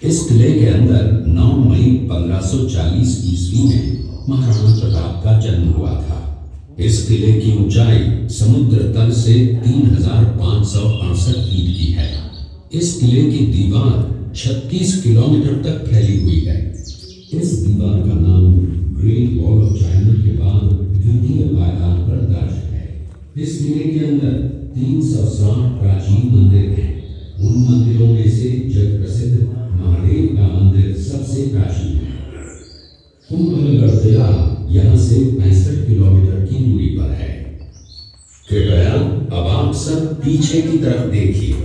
इस किले के अंदर 9 मई 1540 ईस्वी में महाराणा प्रताप का जन्म हुआ था। इस किले की ऊंचाई समुद्र तल से 3568 फीट की है। इस किले की दीवार 36 किलोमीटर तक फैली हुई है। इस दीवार का नाम ग्रेट वॉल ऑफ चाइना के बाद द्वितीय पायदान पर दर्ज है। इस किले के अंदर 360 प्राचीन मंदिर हैं। उन मंदिरों में से जग प्रसिद्ध महादेव का मंदिर सबसे प्राचीन है। कुंभलगढ़ किला यहाँ से 65 किलोमीटर की दूरी पर है। कृपया अब आप सब पीछे की तरफ देखिए।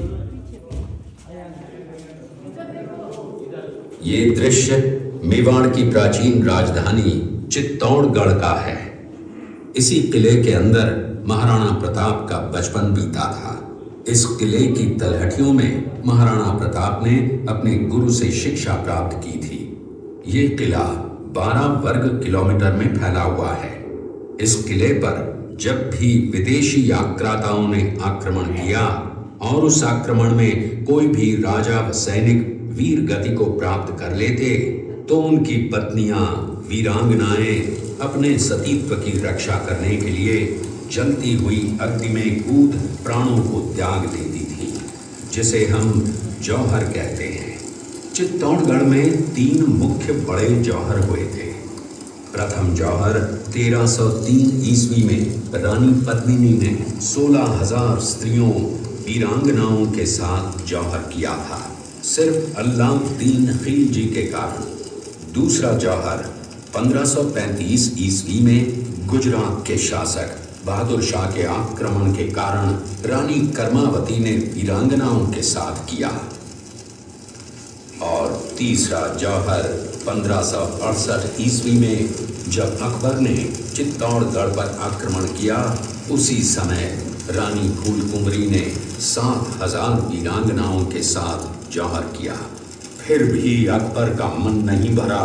ये दृश्य मेवाड़ की प्राचीन राजधानी चित्तौड़गढ़ का है। इसी किले के अंदर महाराणा प्रताप का बचपन बीता था। इस किले की तलहटियों में महाराणा प्रताप ने अपने गुरु से शिक्षा प्राप्त की थी। ये किला 12 वर्ग किलोमीटर में फैला हुआ है। इस किले पर जब भी विदेशी आक्राताओं ने आक्रमण किया और उस आक्रमण में कोई भी राजा व सैनिक वीर गति को प्राप्त कर लेते तो उनकी पत्नियां वीरांगनाएं अपने सतीत्व की रक्षा करने के लिए जलती हुई अग्नि में कूद प्राणों को त्याग देती थी, जिसे हम जौहर कहते हैं। चित्तौड़गढ़ में 3 मुख्य बड़े जौहर हुए थे। प्रथम जौहर 1303 ईस्वी में रानी पद्मिनी ने 16,000 स्त्रियों वीरांगनाओं के साथ जौहर किया था, सिर्फ अल्लाउद्दीन खिलजी के कारण। दूसरा जौहर 1535 ईस्वी में गुजरात के शासक बहादुर शाह के आक्रमण के कारण रानी कर्मावती ने वीरांगनाओं के साथ किया। और तीसरा जौहर 1568 ईस्वी में जब अकबर ने चित्तौड़गढ़ पर आक्रमण किया, उसी समय रानी फूलकुंवरी ने 7,000 वीरांगनाओं के साथ जौहर किया। फिर भी अकबर का मन नहीं भरा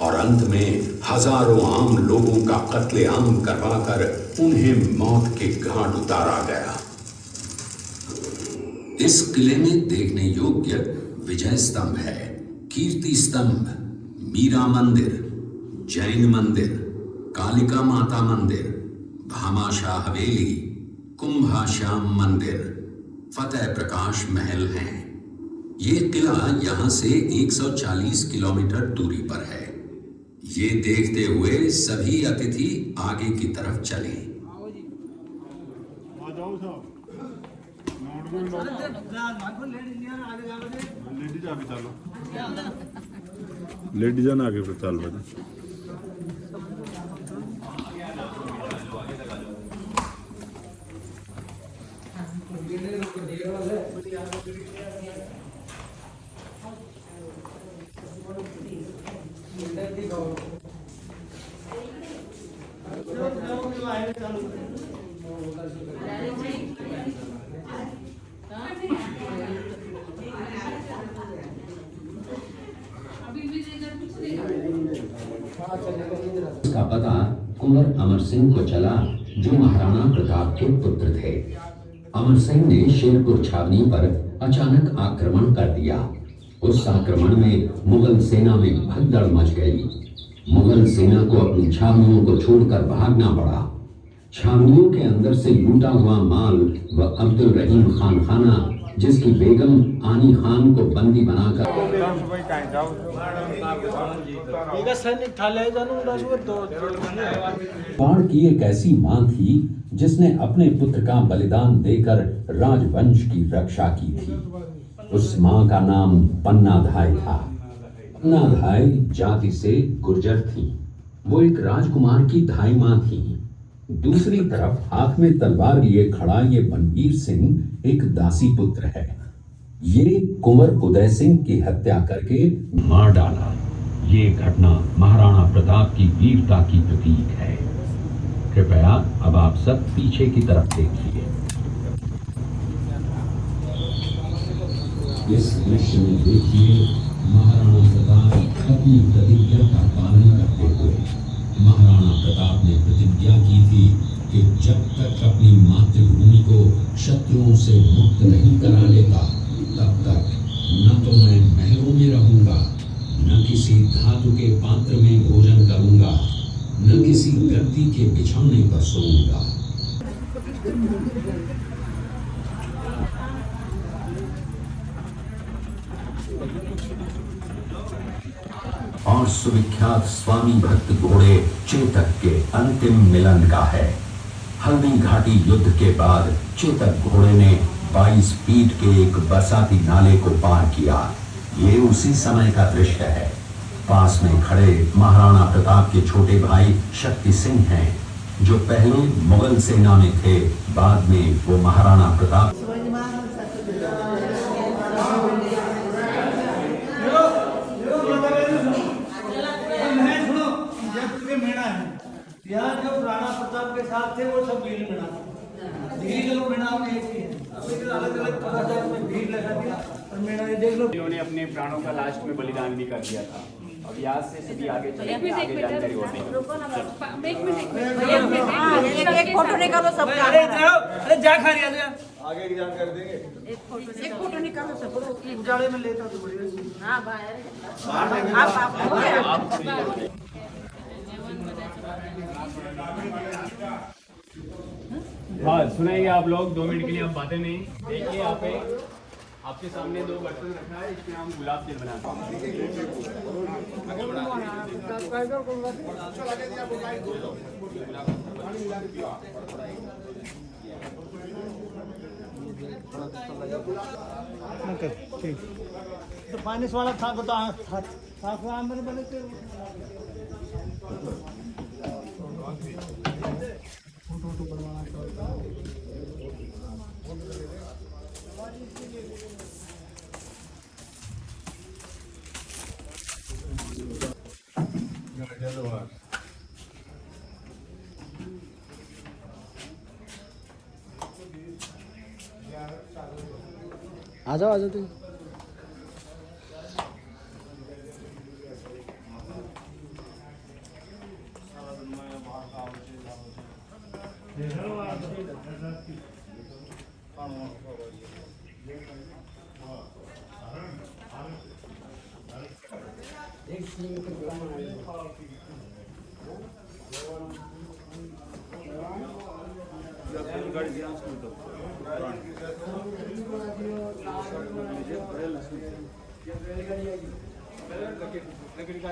और अंत में हजारों आम लोगों का कत्लेआम करवाकर उन्हें मौत के घाट उतारा गया। इस किले में देखने योग्य विजय स्तंभ है, कीर्ति स्तंभ, मीरा मंदिर, जैन मंदिर, कालिका माता मंदिर, भामाशाह हवेली, कुंभाश्याम मंदिर, फतेह प्रकाश महल हैं। ये किला यहाँ से 140 किलोमीटर दूरी पर है। ये देखते हुए सभी अतिथि आगे की तरफ चले। लेडीज आगे फिर चल बजे इसका पता कुंवर अमर सिंह को चला, जो महाराणा प्रताप के पुत्र थे। अमर सिंह ने शेरपुर छावनी पर अचानक आक्रमण कर दिया। उस आक्रमण में मुगल सेना में भगदड़ मच गई। मुगल सेना को अपनी छावनियों को छोड़कर भागना पड़ा। छावनियों के अंदर से लूटा हुआ माल व अब्दुल रहीम खान खाना, जिसकी बेगम आनी खान को बंदी बनाकर पाड़ की एक ऐसी मां थी जिसने अपने पुत्र का बलिदान देकर राजवंश की रक्षा की थी। उस मां का नाम पन्नाधाय था। पन्नाधाय जाति से गुर्जर थी। वो एक राजकुमार की धाई मां थी। दूसरी तरफ हाथ में तलवार लिए खड़ा ये बनवीर सिंह एक दासी पुत्र है। ये कुंवर उदय सिंह की हत्या करके मार डाला। ये घटना महाराणा प्रताप की वीरता की प्रतीक है। कृपया अब आप सब पीछे की तरफ देखिए। इस दृश्य में देखिए महाराणा प्रताप अपनी प्रतिज्ञा का पालन करते हुए। महाराणा प्रताप ने प्रतिज्ञा की थी कि जब तक अपनी मातृभूमि को शत्रुओं से मुक्त नहीं करा लेता, तब तक न तो मैं महलों में रहूंगा धातु के पात्र में भोजन करूंगा, न किसी गद्दी के बिछौने पर सोऊंगा। और सुविख्यात स्वामी भक्त घोड़े चेतक के अंतिम मिलन का है। हल्दी घाटी युद्ध के बाद चेतक घोड़े ने 22 फीट के एक बरसाती नाले को पार किया। ये उसी समय का दृश्य है। पास में खड़े महाराणा प्रताप के छोटे भाई शक्ति सिंह हैं, जो पहले मुगल सेना में थे, बाद में वो महाराणा प्रताप। यहाँ जो राणा प्रताप के साथ थे वो सब भीड़ मेड़ा धीरे लोग मेड़ा में एक ही है। अब अलग अलग प्रकार में भीड़ लगा दिया और मेड़ा ये देख लो, इन्होंने अपने प्राणों का लास्ट में बलिदान भी कर दिया था। अब यहाँ से सभी आगे चले, आगे जानकारी होती है। एक फोटो निकालो सबका। अरे जा खा रही है आगे की जानकारी देंगे। एक फोटो निकालो सबको। उजाले में लेता तो बढ़िया। हाँ भाई आप हाँ सुनाइए आप लोग, 2 मिनट के लिए आप बातें नहीं। देखिए यहाँ पे आपके सामने 2 बर्तन रखा है, इसमें हम गुलाब जल बनाते हैं। ठीक तो फाइनेंस वाला था बता बने फोटो बनवाना आ जाओ तुम। लकड़ी का